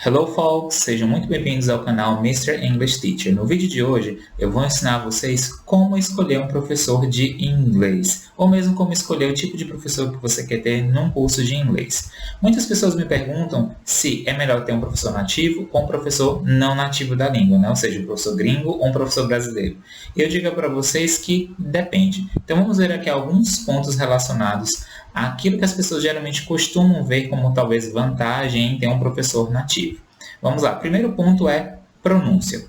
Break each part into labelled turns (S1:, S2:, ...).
S1: Hello folks, sejam muito bem-vindos ao canal Mr. English Teacher. No vídeo de hoje eu vou ensinar a vocês como escolher um professor de inglês, ou mesmo como escolher o tipo de professor que você quer ter num curso de inglês. Muitas pessoas me perguntam se é melhor ter um professor nativo ou um professor não nativo da língua, né? Ou seja, um professor gringo ou um professor brasileiro. E eu digo para vocês que depende. Então vamos ver aqui alguns pontos relacionados àquilo que as pessoas geralmente costumam ver como talvez vantagem em ter um professor nativo. Vamos lá, primeiro ponto é pronúncia.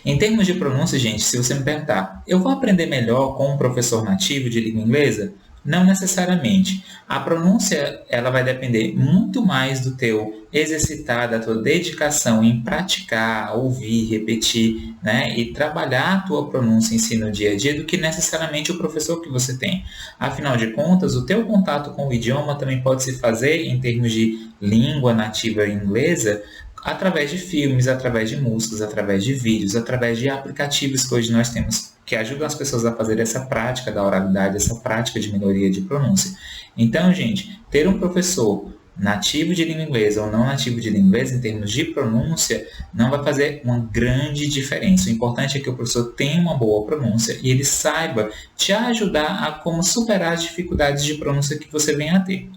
S1: Em termos de pronúncia, gente, se você me perguntar, eu vou aprender melhor com um professor nativo de língua inglesa? Não necessariamente. A pronúncia ela vai depender muito mais do teu exercitar, da tua dedicação em praticar, ouvir, repetir, né? E trabalhar a tua pronúncia em si no dia a dia do que necessariamente o professor que você tem. Afinal de contas, o teu contato com o idioma também pode se fazer em termos de língua nativa inglesa através de filmes, através de músicas, através de vídeos, através de aplicativos que hoje nós temos que ajudam as pessoas a fazer essa prática da oralidade, essa prática de melhoria de pronúncia. Então, gente, ter um professor nativo de língua inglesa ou não nativo de língua inglesa, em termos de pronúncia, não vai fazer uma grande diferença. O importante é que o professor tenha uma boa pronúncia e ele saiba te ajudar a como superar as dificuldades de pronúncia que você venha a ter.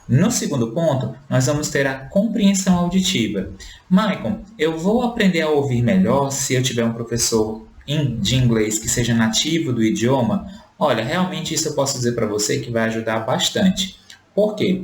S1: No segundo ponto, nós vamos ter a compreensão auditiva. Maicon, eu vou aprender a ouvir melhor se eu tiver um professor de inglês que seja nativo do idioma? Olha, realmente isso eu posso dizer para você que vai ajudar bastante. Por quê?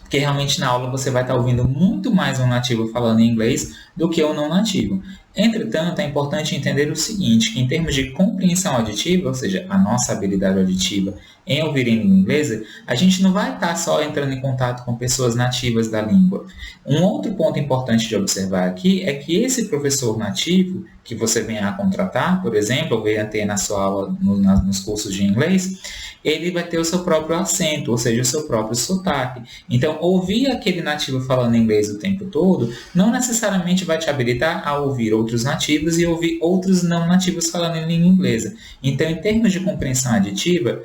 S1: Porque realmente na aula você vai estar ouvindo muito mais um nativo falando em inglês do que um não nativo. Entretanto, é importante entender o seguinte, que em termos de compreensão auditiva, ou seja, a nossa habilidade auditiva em ouvir em língua inglesa, a gente não vai estar só entrando em contato com pessoas nativas da língua. Um outro ponto importante de observar aqui é que esse professor nativo que você venha a contratar, por exemplo, ou venha a ter na sua aula nos cursos de inglês, ele vai ter o seu próprio acento, ou seja, o seu próprio sotaque. Então, ouvir aquele nativo falando inglês o tempo todo não necessariamente vai te habilitar a ouvir outros nativos e ouvir outros não nativos falando em língua inglesa. Então, em termos de compreensão aditiva,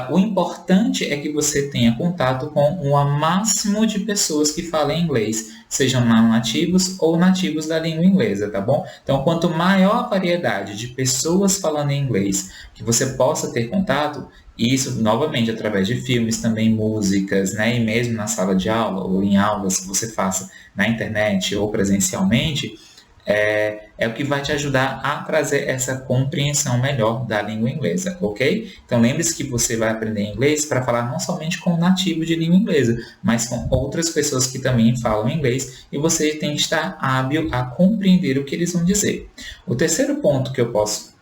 S1: o importante é que você tenha contato com o máximo de pessoas que falem inglês, sejam não nativos ou nativos da língua inglesa, tá bom? Então, quanto maior a variedade de pessoas falando em inglês que você possa ter contato, e isso, novamente, através de filmes, também músicas, né? E mesmo na sala de aula ou em aulas que você faça na internet ou presencialmente, é o que vai te ajudar a trazer essa compreensão melhor da língua inglesa, ok? Então, lembre-se que você vai aprender inglês para falar não somente com o nativo de língua inglesa, mas com outras pessoas que também falam inglês e você tem que estar hábil a compreender o que eles vão dizer. O terceiro ponto que eu posso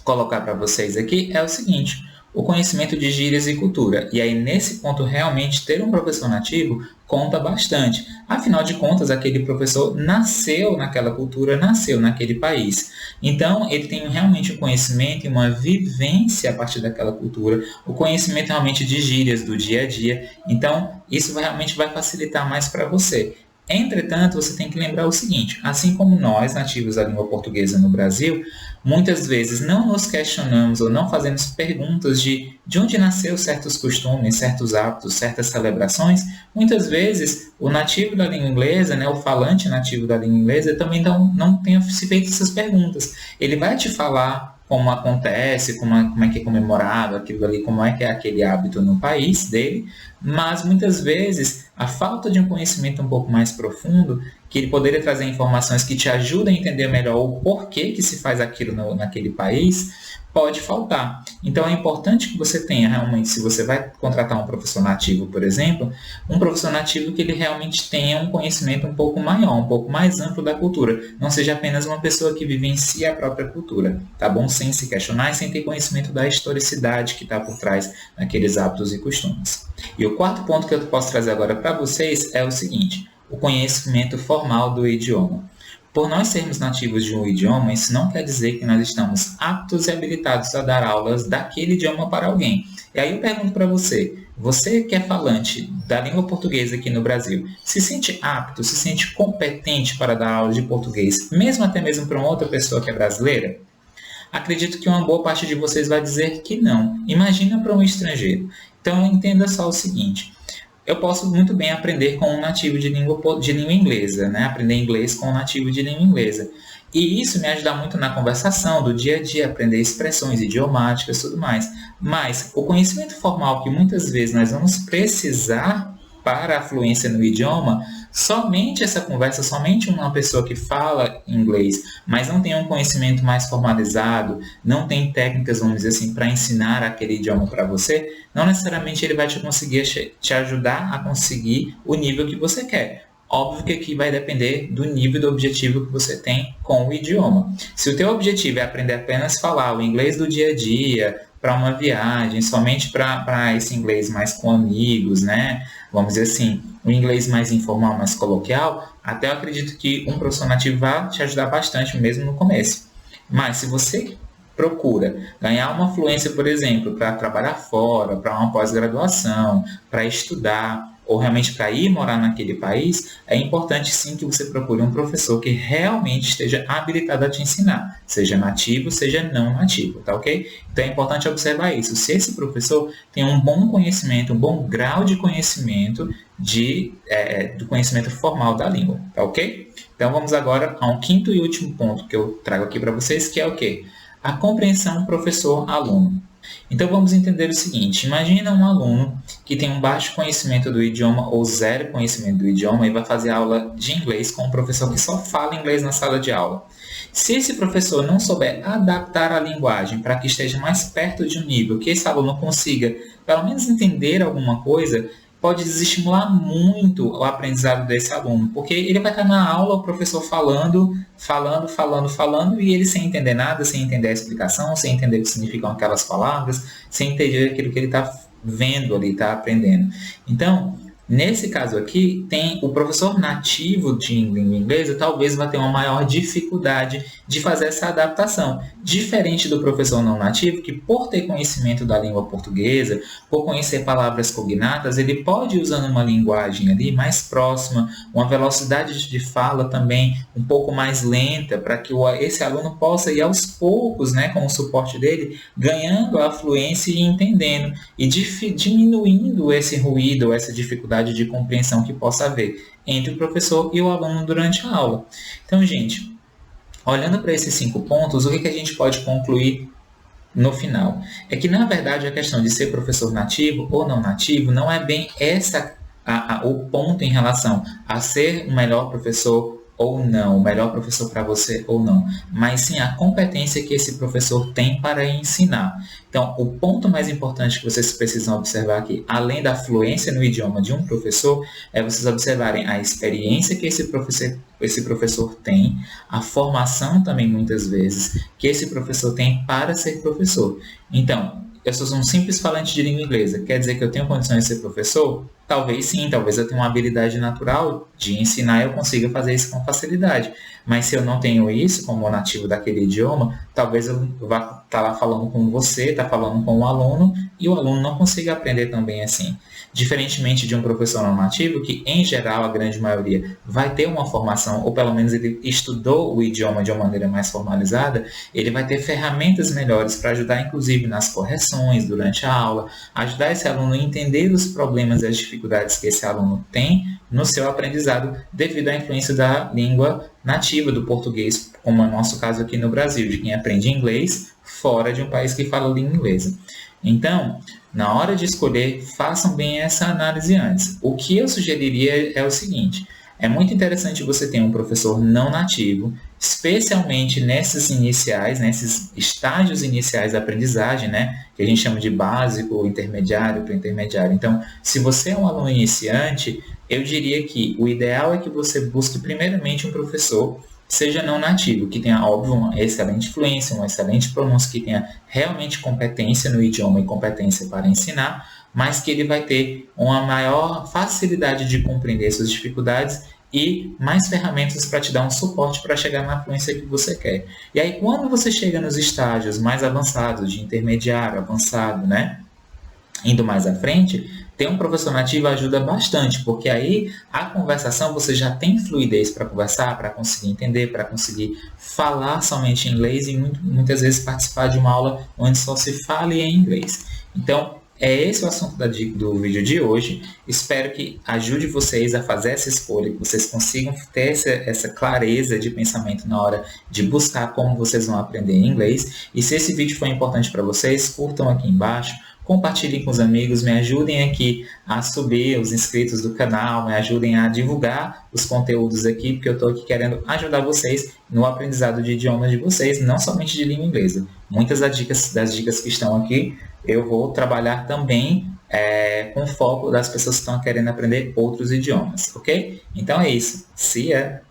S1: colocar para vocês aqui é o seguinte: o conhecimento de gírias e cultura. E aí, nesse ponto, realmente, ter um professor nativo conta bastante. Afinal de contas, aquele professor nasceu naquela cultura, nasceu naquele país. Então, ele tem realmente um conhecimento e uma vivência a partir daquela cultura, o conhecimento realmente de gírias do dia a dia. Então, isso realmente vai facilitar mais para você. Entretanto, você tem que lembrar o seguinte, assim como nós, nativos da língua portuguesa no Brasil, muitas vezes não nos questionamos ou não fazemos perguntas de onde nasceu certos costumes, certos hábitos, certas celebrações, muitas vezes o nativo da língua inglesa, né, o falante nativo da língua inglesa, também não tenha se feito essas perguntas. Ele vai te falar como acontece, como é que é comemorado aquilo ali, como é que é aquele hábito no país dele, mas muitas vezes a falta de um conhecimento um pouco mais profundo, que ele poderia trazer informações que te ajudem a entender melhor o porquê que se faz aquilo naquele país, pode faltar. Então é importante que você tenha realmente, se você vai contratar um professor nativo, por exemplo, um professor nativo que ele realmente tenha um conhecimento um pouco maior, um pouco mais amplo da cultura. Não seja apenas uma pessoa que vivencia a própria cultura, tá bom? Sem se questionar e sem ter conhecimento da historicidade que está por trás daqueles hábitos e costumes. E o quarto ponto que eu posso trazer agora para vocês é o seguinte: o conhecimento formal do idioma. Por nós sermos nativos de um idioma, isso não quer dizer que nós estamos aptos e habilitados a dar aulas daquele idioma para alguém. E aí eu pergunto para você, você que é falante da língua portuguesa aqui no Brasil, se sente apto, se sente competente para dar aula de português, mesmo até mesmo para uma outra pessoa que é brasileira? Acredito que uma boa parte de vocês vai dizer que não. Imagina para um estrangeiro. Então entenda só o seguinte: eu posso muito bem aprender com um nativo de língua inglesa, né? Aprender inglês com um nativo de língua inglesa. E isso me ajuda muito na conversação do dia a dia, aprender expressões idiomáticas e tudo mais. Mas o conhecimento formal que muitas vezes nós vamos precisar para a fluência no idioma, somente essa conversa, somente uma pessoa que fala inglês, mas não tem um conhecimento mais formalizado, não tem técnicas, vamos dizer assim, para ensinar aquele idioma para você, não necessariamente ele vai te ajudar a conseguir o nível que você quer. Óbvio que aqui vai depender do nível do objetivo que você tem com o idioma. Se o teu objetivo é aprender apenas a falar o inglês do dia a dia, para uma viagem, somente para esse inglês mais com amigos, né? Vamos dizer assim, um inglês mais informal, mais coloquial, até eu acredito que um professor nativo vai te ajudar bastante mesmo no começo. Mas se você procura ganhar uma fluência, por exemplo, para trabalhar fora, para uma pós-graduação, para estudar, ou realmente para ir morar naquele país, é importante sim que você procure um professor que realmente esteja habilitado a te ensinar, seja nativo, seja não nativo, tá ok? Então é importante observar isso. Se esse professor tem um bom conhecimento, um bom grau de conhecimento do conhecimento formal da língua, tá ok? Então vamos agora a um quinto e último ponto que eu trago aqui para vocês, que é o quê? A compreensão professor-aluno. Então vamos entender o seguinte, imagina um aluno que tem um baixo conhecimento do idioma ou zero conhecimento do idioma e vai fazer aula de inglês com um professor que só fala inglês na sala de aula. Se esse professor não souber adaptar a linguagem para que esteja mais perto de um nível que esse aluno consiga pelo menos entender alguma coisa, pode desestimular muito o aprendizado desse aluno, porque ele vai estar na aula, o professor falando, e ele sem entender nada, sem entender a explicação, sem entender o que significam aquelas palavras, sem entender aquilo que ele está vendo ali, está aprendendo. Então, nesse caso aqui, tem o professor nativo de língua inglesa, talvez vai ter uma maior dificuldade de fazer essa adaptação. Diferente do professor não nativo, que por ter conhecimento da língua portuguesa, por conhecer palavras cognatas, ele pode ir usando uma linguagem ali mais próxima, uma velocidade de fala também um pouco mais lenta, para que esse aluno possa ir aos poucos, né, com o suporte dele, ganhando a fluência e entendendo, e diminuindo esse ruído, essa dificuldade de compreensão que possa haver entre o professor e o aluno durante a aula. Então, gente, olhando para esses 5 pontos, o que a gente pode concluir no final? É que, na verdade, a questão de ser professor nativo ou não nativo não é bem o ponto em relação a ser o melhor professor ou não, o melhor professor para você ou não, mas sim a competência que esse professor tem para ensinar. Então, o ponto mais importante que vocês precisam observar aqui, além da fluência no idioma de um professor, é vocês observarem a experiência que esse professor tem, a formação também, muitas vezes, que esse professor tem para ser professor. Então, eu sou um simples falante de língua inglesa, quer dizer que eu tenho condições de ser professor? Talvez sim, talvez eu tenha uma habilidade natural de ensinar e eu consiga fazer isso com facilidade. Mas se eu não tenho isso como nativo daquele idioma, talvez eu vá estar lá falando com você, estar falando com o aluno, e o aluno não consiga aprender também assim. Diferentemente de um professor não nativo, que em geral, a grande maioria, vai ter uma formação, ou pelo menos ele estudou o idioma de uma maneira mais formalizada, ele vai ter ferramentas melhores para ajudar, inclusive, nas correções durante a aula, ajudar esse aluno a entender os problemas e as dificuldades que esse aluno tem no seu aprendizado devido à influência da língua nativa do português, como é o nosso caso aqui no Brasil, de quem aprende inglês fora de um país que fala língua inglesa. Então, na hora de escolher, façam bem essa análise antes. O que eu sugeriria é o seguinte: é muito interessante você ter um professor não nativo, especialmente nesses estágios iniciais da aprendizagem, né? Que a gente chama de básico, intermediário, pré-intermediário. Então, se você é um aluno iniciante, eu diria que o ideal é que você busque primeiramente um professor seja não nativo, que tenha, óbvio, uma excelente fluência, uma excelente pronúncia, que tenha realmente competência no idioma e competência para ensinar, mas que ele vai ter uma maior facilidade de compreender suas dificuldades e mais ferramentas para te dar um suporte para chegar na fluência que você quer. E aí, quando você chega nos estágios mais avançados, de intermediário, avançado, né? Indo mais à frente, ter um professor nativo ajuda bastante, porque aí a conversação você já tem fluidez para conversar, para conseguir entender, para conseguir falar somente em inglês e muitas vezes participar de uma aula onde só se fale em inglês. Então, É esse o assunto do vídeo de hoje. Espero que ajude vocês a fazer essa escolha, que vocês consigam ter essa clareza de pensamento na hora de buscar como vocês vão aprender inglês. E se esse vídeo foi importante para vocês, curtam aqui embaixo, compartilhem com os amigos, me ajudem aqui a subir os inscritos do canal, me ajudem a divulgar os conteúdos aqui, porque eu estou aqui querendo ajudar vocês no aprendizado de idiomas de vocês, não somente de língua inglesa. Muitas das dicas que estão aqui, eu vou trabalhar também com foco das pessoas que estão querendo aprender outros idiomas, ok? Então é isso. See ya!